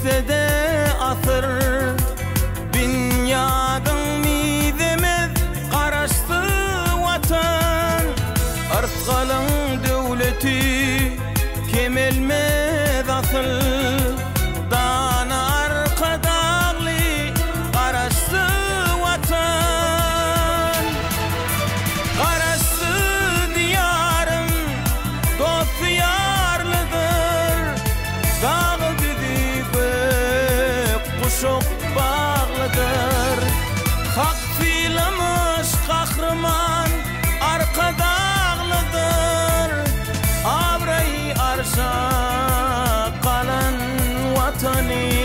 geçse de asır, dünyadın midemez qaraşdy watan. Arkalın devleti kemelmez asıl, dana arkadağlı qaraşdy watan. Qaraşdy diyarım dost yarlıdır, dağı düzüpe kuşup bağlıdır. Hak filamış kahraman arkadağlıdır, abrayı arşa kalan vatanım.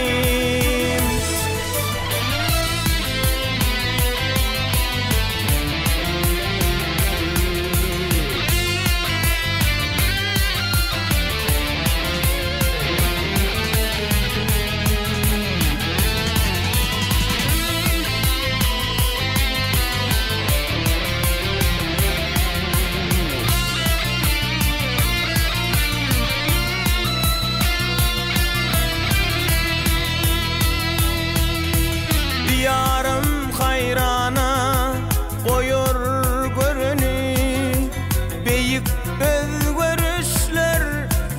Yarım hayrana koyur görünü, beyik özgörüşler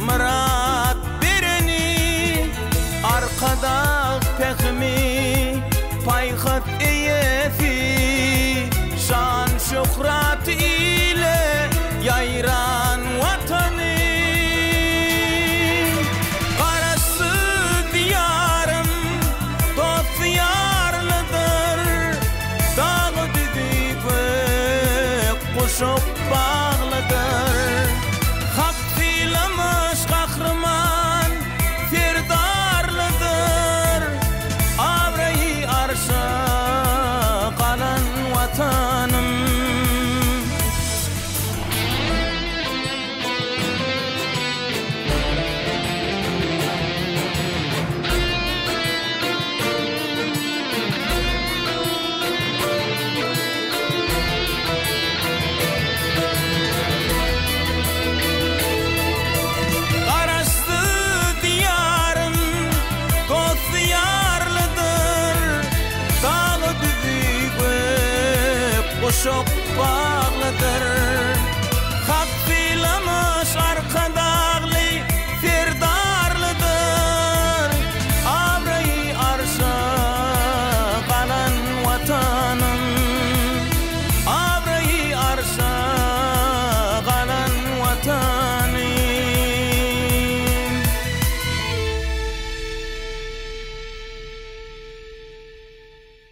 murat bereni. Arkada pekmi payhat eyesi, şan şöhret ile yayran vatanı. Qaraşdy diyarım dost yarlıdır, dağı düzüpe kuşup bağlıdır. Hak filamış kahraman serdarlıdır, abrayı arşa kalan vatanım. Qaraşdy diyarım dost yarlıdır, dağı düzüpe kuşup bağlıdır.